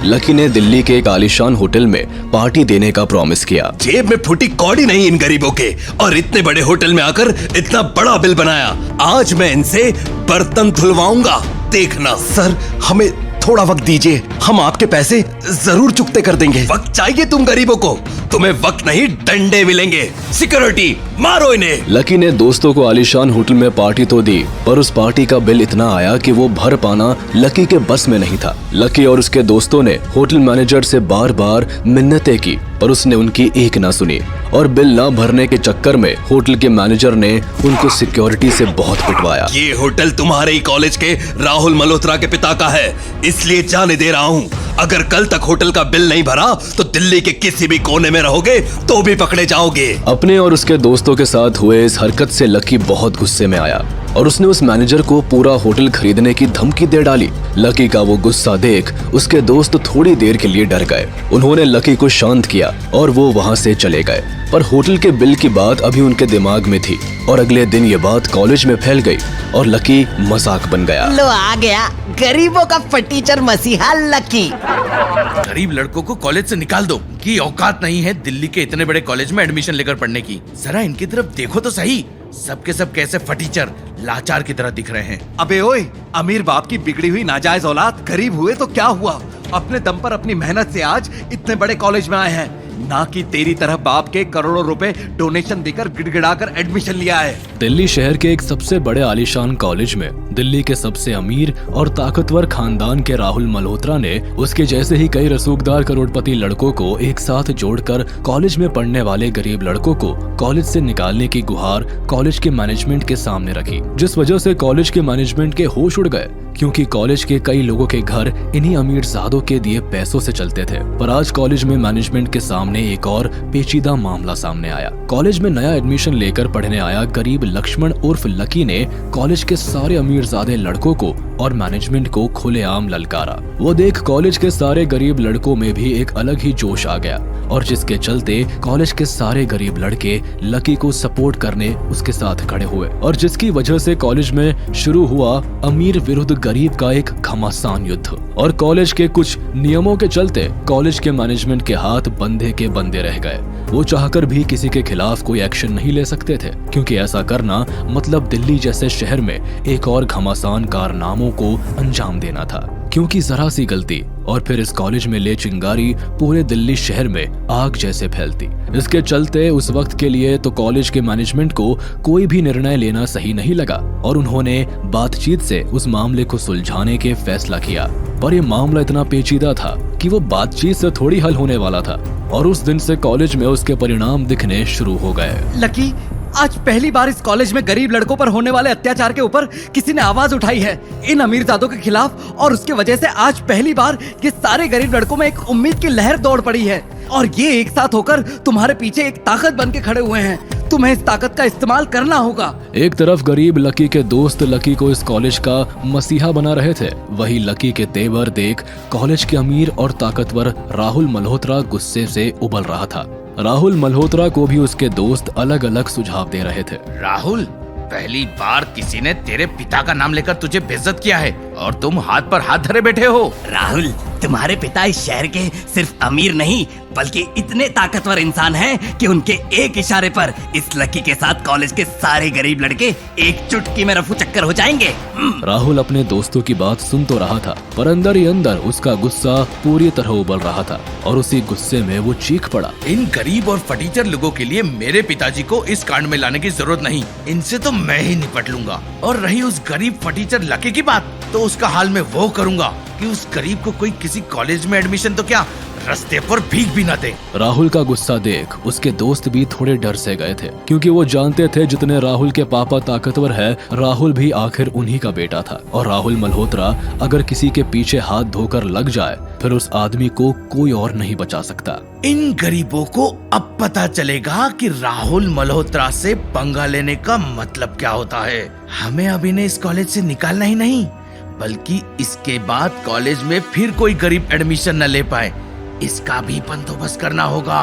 Lucky ने दिल्ली के एक आलीशान होटल में पार्टी देने का प्रॉमिस किया। जेब में फूटी कौड़ी नहीं इन गरीबों के, और इतने बड़े होटल में आकर इतना बड़ा बिल बनाया। आज मैं इनसे बर्तन धुलवाऊंगा, देखना। सर हमें थोड़ा वक्त दीजिए, हम आपके पैसे जरूर चुकते कर देंगे। वक्त चाहिए तुम गरीबों को, तुम्हें वक्त नहीं डंडे मिलेंगे। सिक्योरिटी मारो इन्हें। लकी ने दोस्तों को आलीशान होटल में पार्टी तो दी, पर उस पार्टी का बिल इतना आया कि वो भर पाना लकी के बस में नहीं था। लकी और उसके दोस्तों ने होटल मैनेजर से बार बार मिन्नतें की, पर उसने उनकी एक ना सुनी, और बिल ना भरने के चक्कर में होटल के मैनेजर ने उनको सिक्योरिटी से बहुत पिटवाया। ये होटल तुम्हारे ही कॉलेज के राहुल मल्होत्रा के पिता का है, इसलिए जाने दे रहा हूँ। अगर कल तक होटल का बिल नहीं भरा तो दिल्ली के किसी भी कोने में रहोगे तो भी पकड़े जाओगे। अपने और उसके दोस्तों के साथ हुए इस हरकत से लकी बहुत गुस्से में आया और उसने उस मैनेजर को पूरा होटल खरीदने की धमकी दे डाली। लकी का वो गुस्सा देख उसके दोस्त थोड़ी देर के लिए डर गए। उन्होंने लकी को शांत किया और वो वहाँ से चले गए, पर होटल के बिल की बात अभी उनके दिमाग में थी और अगले दिन ये बात कॉलेज में फैल गई और लकी मजाक बन गया। लो आ गया गरीबों का फटीचर मसीहा लकी। गरीब लड़कों को कॉलेज से निकाल दो, कि औकात नहीं है दिल्ली के इतने बड़े कॉलेज में एडमिशन लेकर पढ़ने की। जरा इनकी तरफ देखो तो सही, सबके सब कैसे फटीचर लाचार की तरह दिख रहे हैं। अबे ओए, अमीर बाप की बिगड़ी हुई नाजायज औलाद, गरीब हुए तो क्या हुआ, अपने दम पर अपनी मेहनत से आज इतने बड़े कॉलेज में आए हैं, ना कि तेरी तरह बाप के करोड़ों रुपए डोनेशन देकर गिड़गिड़ाकर एडमिशन लिया है। दिल्ली शहर के एक सबसे बड़े आलीशान कॉलेज में दिल्ली के सबसे अमीर और ताकतवर खानदान के राहुल मल्होत्रा ने उसके जैसे ही कई रसूखदार करोड़पति लड़कों को एक साथ जोड़कर कॉलेज में पढ़ने वाले गरीब लड़कों को कॉलेज से निकालने की गुहार कॉलेज के मैनेजमेंट के सामने रखी, जिस वजह से कॉलेज के मैनेजमेंट के होश उड़ गए, क्योंकि कॉलेज के कई लोगों के घर इन्हीं अमीर साधों के दिए पैसों से चलते थे। पर आज कॉलेज में मैनेजमेंट के सामने एक और पेचीदा मामला सामने आया। कॉलेज में नया एडमिशन लेकर पढ़ने आया गरीब लक्ष्मण उर्फ लकी ने कॉलेज के सारे अमीरजादे लड़कों को और मैनेजमेंट को खुलेआम ललकारा। वो देख कॉलेज के सारे गरीब लड़कों में भी एक अलग ही जोश आ गया, और जिसके चलते कॉलेज के सारे गरीब लड़के लकी को सपोर्ट करने उसके साथ खड़े हुए, और जिसकी वजह से कॉलेज में शुरू हुआ अमीर विरुद्ध गरीब का एक घमासान युद्ध। और कॉलेज के कुछ नियमों के चलते कॉलेज के मैनेजमेंट के हाथ बंधे के बंधे रह गए। वो चाहकर भी किसी के खिलाफ कोई एक्शन नहीं ले सकते थे, क्योंकि ऐसा करना मतलब दिल्ली जैसे शहर में एक और घमासान कारनामों को अंजाम देना था, क्योंकि जरा सी गलती और फिर इस कॉलेज में ले चिंगारी पूरे दिल्ली शहर में आग जैसे फैलती। इसके चलते उस वक्त के लिए तो कॉलेज के मैनेजमेंट को कोई भी निर्णय लेना सही नहीं लगा और उन्होंने बातचीत से उस मामले को सुलझाने के फैसला किया। पर यह मामला इतना पेचीदा था कि वो बातचीत से थोड़ी हल होने वाला था, और उस दिन से कॉलेज में उसके परिणाम दिखने शुरू हो गए। लकी, आज पहली बार इस कॉलेज में गरीब लड़कों पर होने वाले अत्याचार के ऊपर किसी ने आवाज उठाई है, इन अमीरजादों के खिलाफ, और उसके वजह से आज पहली बार ये सारे गरीब लड़कों में एक उम्मीद की लहर दौड़ पड़ी है, और ये एक साथ होकर तुम्हारे पीछे एक ताकत बन के खड़े हुए हैं। तुम्हें इस ताकत का इस्तेमाल करना होगा। एक तरफ गरीब लकी के दोस्त लकी को इस कॉलेज का मसीहा बना रहे थे, वही लकी के तेवर देख कॉलेज के अमीर और ताकतवर राहुल मल्होत्रा गुस्से से उबल रहा था। राहुल मल्होत्रा को भी उसके दोस्त अलग अलग सुझाव दे रहे थे। राहुल, पहली बार किसी ने तेरे पिता का नाम लेकर तुझे बेइज्जत किया है और तुम हाथ पर हाथ धरे बैठे हो। राहुल, तुम्हारे पिता इस शहर के सिर्फ अमीर नहीं बल्कि इतने ताकतवर इंसान हैं कि उनके एक इशारे पर इस लकी के साथ कॉलेज के सारे गरीब लड़के एक चुटकी में रफू चक्कर हो जाएंगे। राहुल अपने दोस्तों की बात सुन तो रहा था, पर अंदर ही अंदर उसका गुस्सा पूरी तरह उबल रहा था, और उसी गुस्से में वो चीख पड़ा। इन गरीब और फटीचर लोगों के लिए मेरे पिताजी को इस कांड में लाने की जरूरत नहीं, इनसे तो मैं ही निपट लूंगा। और रही उस गरीब फटीचर लकी की बात, तो उसका हाल मैं वो करूंगा कि उस गरीब को कोई किसी कॉलेज में एडमिशन तो क्या, रास्ते पर भीख भी न दे। राहुल का गुस्सा देख उसके दोस्त भी थोड़े डर से गए थे, क्योंकि वो जानते थे जितने राहुल के पापा ताकतवर है, राहुल भी आखिर उन्हीं का बेटा था, और राहुल मल्होत्रा अगर किसी के पीछे हाथ धोकर लग जाए फिर उस आदमी को कोई और नहीं बचा सकता। इन गरीबों को अब पता चलेगा कि राहुल मल्होत्रा से पंगा लेने का मतलब क्या होता है। हमें अब इन्हें इस कॉलेज से निकालना ही नहीं, बल्कि इसके बाद कॉलेज में फिर कोई गरीब एडमिशन न ले पाए, इसका भी बंदोबस्त करना होगा।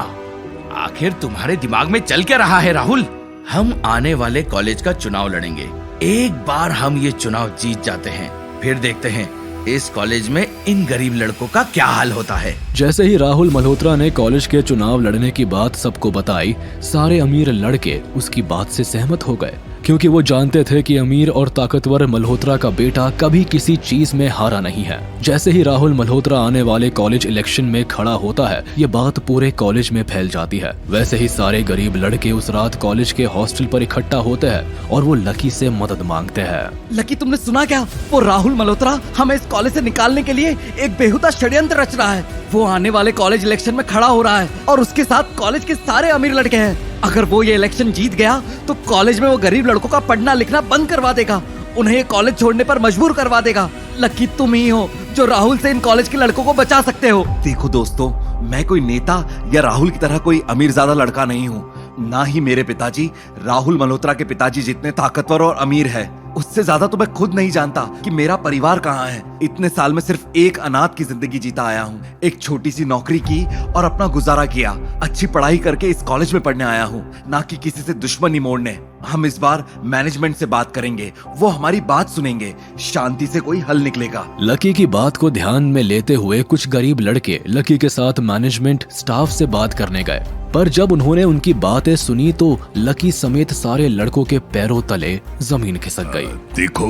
आखिर तुम्हारे दिमाग में चल क्या रहा है राहुल? हम आने वाले कॉलेज का चुनाव लड़ेंगे। एक बार हम ये चुनाव जीत जाते हैं, फिर देखते हैं इस कॉलेज में इन गरीब लड़कों का क्या हाल होता है। जैसे ही राहुल मल्होत्रा ने कॉलेज के चुनाव लड़ने की बात सबको बताई, सारे अमीर लड़के उसकी बात से सहमत हो गए, क्योंकि वो जानते थे कि अमीर और ताकतवर मल्होत्रा का बेटा कभी किसी चीज में हारा नहीं है। जैसे ही राहुल मल्होत्रा आने वाले कॉलेज इलेक्शन में खड़ा होता है, ये बात पूरे कॉलेज में फैल जाती है। वैसे ही सारे गरीब लड़के उस रात कॉलेज के हॉस्टल पर इकट्ठा होते हैं और वो लकी से मदद मांगते हैं। लकी, तुमने सुना क्या? वो राहुल मल्होत्रा हमें इस कॉलेज से निकालने के लिए एक बेहुदा षड्यंत्र रच रहा है। वो आने वाले कॉलेज इलेक्शन में खड़ा हो रहा है और उसके साथ कॉलेज के सारे अमीर लड़के हैं। अगर वो ये इलेक्शन जीत गया तो कॉलेज में वो गरीब लड़कों का पढ़ना लिखना बंद करवा देगा, उन्हें कॉलेज छोड़ने पर मजबूर करवा देगा। लकी, तुम ही हो जो राहुल से इन कॉलेज के लड़कों को बचा सकते हो। देखो दोस्तों, मैं कोई नेता या राहुल की तरह कोई अमीरजादा लड़का नहीं हूँ। ना ही मेरे पिताजी राहुल मल्होत्रा के पिताजी जितने ताकतवर और अमीर है। उससे ज्यादा तो मैं खुद नहीं जानता कि मेरा परिवार कहाँ है। इतने साल में सिर्फ एक अनाथ की जिंदगी जीता आया हूँ। एक छोटी सी नौकरी की और अपना गुजारा किया। अच्छी पढ़ाई करके इस कॉलेज में पढ़ने आया हूँ, ना कि किसी से दुश्मनी मोड़ने। हम इस बार मैनेजमेंट से बात करेंगे, वो हमारी बात सुनेंगे, शांति से कोई हल निकलेगा। लकी की बात को ध्यान में लेते हुए कुछ गरीब लड़के लकी के साथ मैनेजमेंट स्टाफ से बात करने गए, पर जब उन्होंने उनकी बातें सुनी तो लकी समेत सारे लड़कों के पैरों तले जमीन खिसक गई। देखो,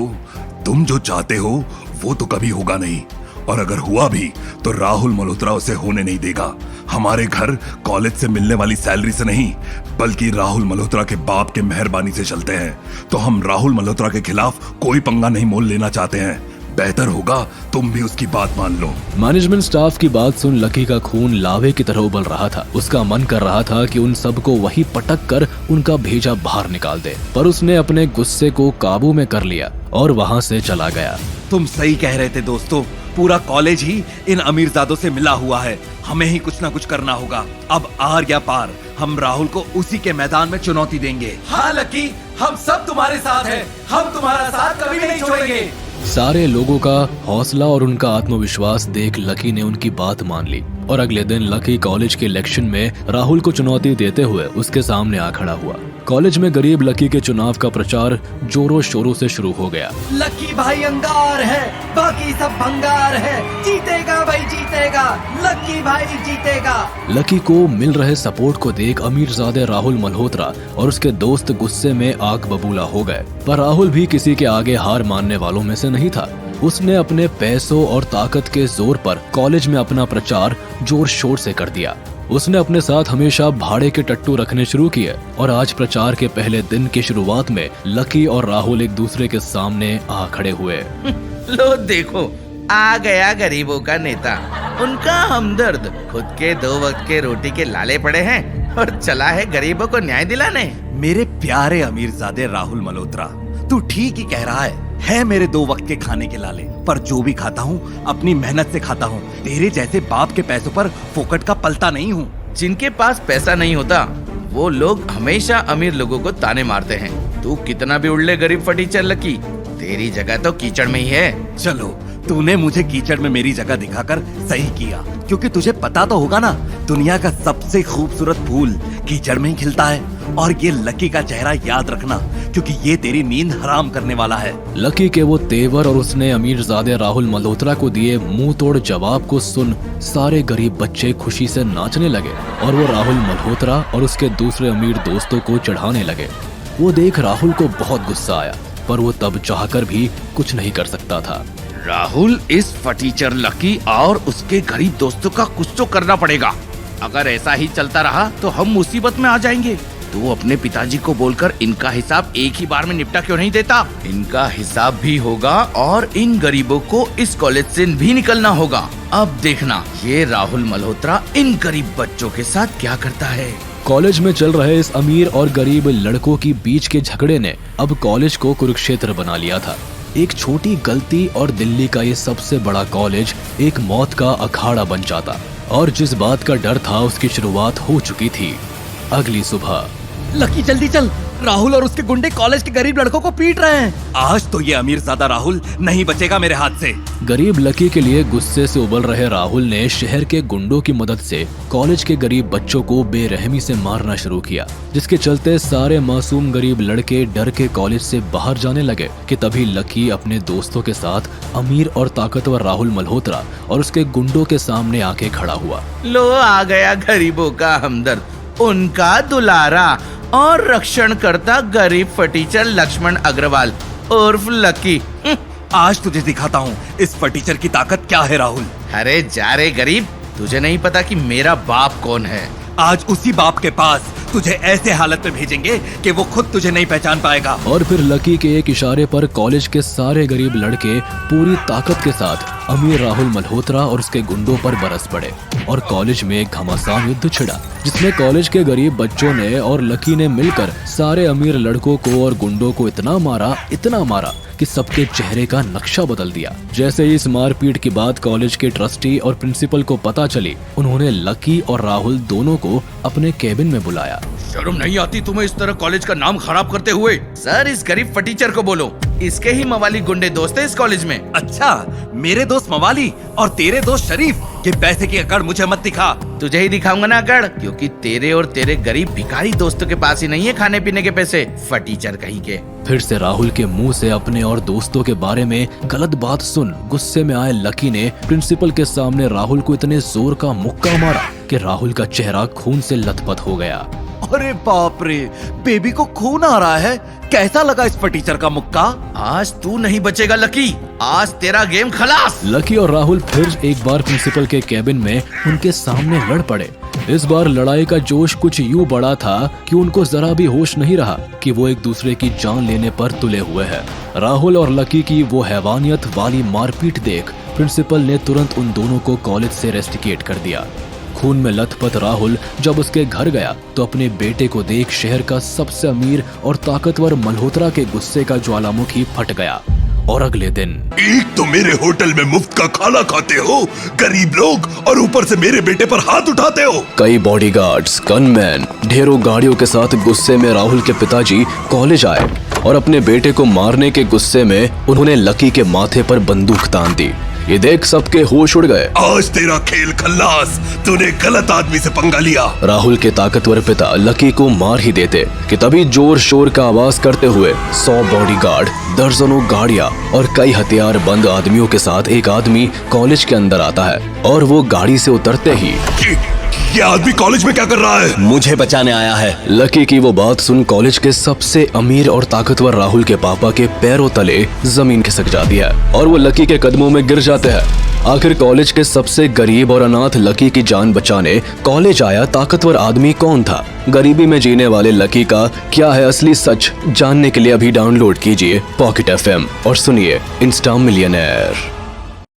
तुम जो चाहते हो वो तो कभी होगा नहीं, और अगर हुआ भी तो राहुल मल्होत्रा उसे होने नहीं देगा। हमारे घर कॉलेज से मिलने वाली सैलरी से नहीं, बल्कि राहुल मल्होत्रा के बाप के मेहरबानी से चलते हैं। तो हम राहुल मल्होत्रा के खिलाफ कोई पंगा नहीं मोल लेना चाहते हैं। बेहतर होगा तुम भी उसकी बात मान लो। मैनेजमेंट स्टाफ की बात सुन लकी का खून लावे की तरह उबल रहा था। उसका मन कर रहा था कि उन सबको वही पटक कर उनका भेजा बाहर निकाल दे, पर उसने अपने गुस्से को काबू में कर लिया और वहाँ से चला गया। तुम सही कह रहे थे दोस्तों, पूरा कॉलेज ही इन अमीरजादों से मिला हुआ है। हमें ही कुछ ना कुछ करना होगा। अब आर या पार, हम राहुल को उसी के मैदान में चुनौती देंगे। हाँ लकी, हम सब तुम्हारे साथ हैं। हम तुम्हारा साथ कभी नहीं छोड़ेंगे। सारे लोगों का हौसला और उनका आत्मविश्वास देख लकी ने उनकी बात मान ली और अगले दिन लकी कॉलेज के इलेक्शन में राहुल को चुनौती देते हुए उसके सामने आ खड़ा हुआ। कॉलेज में गरीब लकी के चुनाव का प्रचार जोरों शोरों से शुरू हो गया। लकी भाई अंगार है, बाकी सब भंगार है। जीतेगा भाई जीतेगा, लकी भाई जीतेगा। लकी को मिल रहे सपोर्ट को देख अमीरजादे राहुल मल्होत्रा और उसके दोस्त गुस्से में आग बबूला हो गए, पर राहुल भी किसी के आगे हार मानने वालों में से नहीं था। उसने अपने पैसों और ताकत के जोर पर कॉलेज में अपना प्रचार जोर शोर से कर दिया। उसने अपने साथ हमेशा भाड़े के टट्टू रखने शुरू किए और आज प्रचार के पहले दिन की शुरुआत में लकी और राहुल एक दूसरे के सामने आ खड़े हुए। लो देखो, आ गया गरीबों का नेता, उनका हमदर्द। खुद के 2 वक्त के रोटी के लाले पड़े हैं और चला है गरीबों को न्याय दिलाने। मेरे प्यारे अमीरजादे राहुल मल्होत्रा, तू ठीक ही कह रहा है मेरे 2 वक्त के खाने के लाले, पर जो भी खाता हूँ अपनी मेहनत से खाता हूँ। तेरे जैसे बाप के पैसों पर फोकट का पलता नहीं हूँ। जिनके पास पैसा नहीं होता वो लोग हमेशा अमीर लोगों को ताने मारते हैं। तू कितना भी उड़ले गरीब फटीचर लकी, तेरी जगह तो कीचड़ में ही है। चलो, तूने मुझे कीचड़ में मेरी जगह दिखाकर सही किया, क्योंकि तुझे पता तो होगा ना, दुनिया का सबसे खूबसूरत फूल कीचड़ में ही खिलता है। और ये लकी का चेहरा याद रखना, क्योंकि ये तेरी नींद हराम करने वाला है। लकी के वो तेवर और उसने अमीरजादे राहुल मल्होत्रा को दिए मुंह तोड़ जवाब को सुन सारे गरीब बच्चे खुशी से नाचने लगे और वो राहुल मल्होत्रा और उसके दूसरे अमीर दोस्तों को चढ़ाने लगे। वो देख राहुल को बहुत गुस्सा आया, पर वो तब चाहकर भी कुछ नहीं कर सकता था। राहुल, इस फटीचर लकी और उसके गरीब दोस्तों का कुछ तो करना पड़ेगा। अगर ऐसा ही चलता रहा तो हम मुसीबत में आ जाएंगे। तू अपने पिताजी को बोलकर इनका हिसाब एक ही बार में निपटा क्यों नहीं देता? इनका हिसाब भी होगा और इन गरीबों को इस कॉलेज से भी निकलना होगा। अब देखना ये राहुल मल्होत्रा इन गरीब बच्चों के साथ क्या करता है। कॉलेज में चल रहे इस अमीर और गरीब लड़कों की बीच के झगड़े ने अब कॉलेज को कुरुक्षेत्र बना लिया था। एक छोटी गलती और दिल्ली का ये सबसे बड़ा कॉलेज एक मौत का अखाड़ा बन जाता, और जिस बात का डर था उसकी शुरुआत हो चुकी थी। अगली सुबह लकी जल्दी चल, राहुल और उसके गुंडे कॉलेज के गरीब लड़कों को पीट रहे हैं। आज तो ये अमीरजादा राहुल नहीं बचेगा मेरे हाथ से। गरीब लकी के लिए गुस्से से उबल रहे राहुल ने शहर के गुंडों की मदद से कॉलेज के गरीब बच्चों को बेरहमी से मारना शुरू किया, जिसके चलते सारे मासूम गरीब लड़के डर के कॉलेज से बाहर जाने लगे कि तभी लकी अपने दोस्तों के साथ अमीर और ताकतवर राहुल मल्होत्रा और उसके गुंडों के सामने आके खड़ा हुआ। लो आ गया गरीबों का हमदर्द, उनका दुलारा और रक्षण करता गरीब फटीचर लक्ष्मण अग्रवाल उर्फ लकी। आज तुझे दिखाता हूँ इस फटीचर की ताकत क्या है राहुल। अरे जा रे गरीब, तुझे नहीं पता कि मेरा बाप कौन है। आज उसी बाप के पास तुझे ऐसे हालत में भेजेंगे कि वो खुद तुझे नहीं पहचान पाएगा। और फिर लकी के एक इशारे पर कॉलेज के सारे गरीब लड़के पूरी ताकत के साथ अमीर राहुल मल्होत्रा और उसके गुंडों पर बरस पड़े और कॉलेज में एक घमासान युद्ध छिड़ा, जिसमें कॉलेज के गरीब बच्चों ने और लकी ने मिलकर सारे अमीर लड़कों को और गुंडों को इतना मारा कि सबके चेहरे का नक्शा बदल दिया। जैसे ही इस मारपीट की बात कॉलेज के ट्रस्टी और प्रिंसिपल को पता चली, उन्होंने लकी और राहुल दोनों को अपने केबिन में बुलाया। शर्म नहीं आती तुम्हें इस तरह कॉलेज का नाम खराब करते हुए? सर, इस गरीब फटीचर को बोलो, इसके ही मवाली गुंडे दोस्त है इस कॉलेज में। अच्छा, मेरे दोस्त मवाली और तेरे दोस्त शरीफ, ये पैसे की अकड़ मुझे मत दिखा। तुझे ही दिखाऊंगा ना अकड़, क्योंकि तेरे और तेरे गरीब भिखारी दोस्तों के पास ही नहीं है खाने पीने के पैसे, फटीचर कहीं के। फिर से राहुल के मुंह से अपने और दोस्तों के बारे में गलत बात सुन गुस्से में आए लकी ने प्रिंसिपल के सामने राहुल को इतने जोर का मुक्का मारा कि राहुल का चेहरा खून से लथपथ हो गया। अरे बाप रे, बेबी को खून आ रहा है। कैसा लगा इस फटीचर का मुक्का? आज तू नहीं बचेगा लकी, आज तेरा गेम खलास। लकी और राहुल फिर एक बार प्रिंसिपल के केबिन में उनके सामने लड़ पड़े। इस बार लड़ाई का जोश कुछ यूं बढ़ा था कि उनको जरा भी होश नहीं रहा कि वो एक दूसरे की जान लेने पर तुले हुए हैं। राहुल और लकी की वो हैवानियत वाली मारपीट देख प्रिंसिपल ने तुरंत उन दोनों को कॉलेज से रेस्टिकेट कर दिया। खून में लथपथ राहुल जब उसके घर गया तो अपने बेटे को देख शहर का सबसे अमीर और ताकतवर मल्होत्रा के गुस्से का ज्वालामुखी फट गया। और अगले दिन एक तो मेरे होटल में मुफ्त का खाना खाते हो गरीब लोग, और ऊपर से मेरे बेटे पर हाथ उठाते हो। कई बॉडीगार्ड्स, गनमैन, ढेरों गाड़ियों के साथ गुस्से में राहुल के पिताजी कॉलेज आए और अपने बेटे को मारने के गुस्से में उन्होंने लकी के माथे पर बंदूक तान दी। ये देख सबके होश उड़ गए। आज तेरा खेल खल्लास, तूने गलत आदमी से पंगा लिया। राहुल के ताकतवर पिता लकी को मार ही देते कि तभी जोर शोर का आवाज करते हुए 100 बॉडीगार्ड, दर्जनों गाड़ियां और कई हथियार बंद आदमियों के साथ एक आदमी कॉलेज के अंदर आता है और वो गाड़ी से उतरते ही ये आदमी कॉलेज में क्या कर रहा है? मुझे बचाने आया है। लकी की वो बात सुन कॉलेज के सबसे अमीर और ताकतवर राहुल के पापा के पैरों तले जमीन खिसक जाती है और वो लकी के कदमों में गिर जाते हैं। आखिर कॉलेज के सबसे गरीब और अनाथ लकी की जान बचाने कॉलेज आया ताकतवर आदमी कौन था? गरीबी में जीने वाले लकी का क्या है असली सच? जानने के लिए अभी डाउनलोड कीजिए पॉकेट FM और सुनिए इंस्टा मिलियनेयर।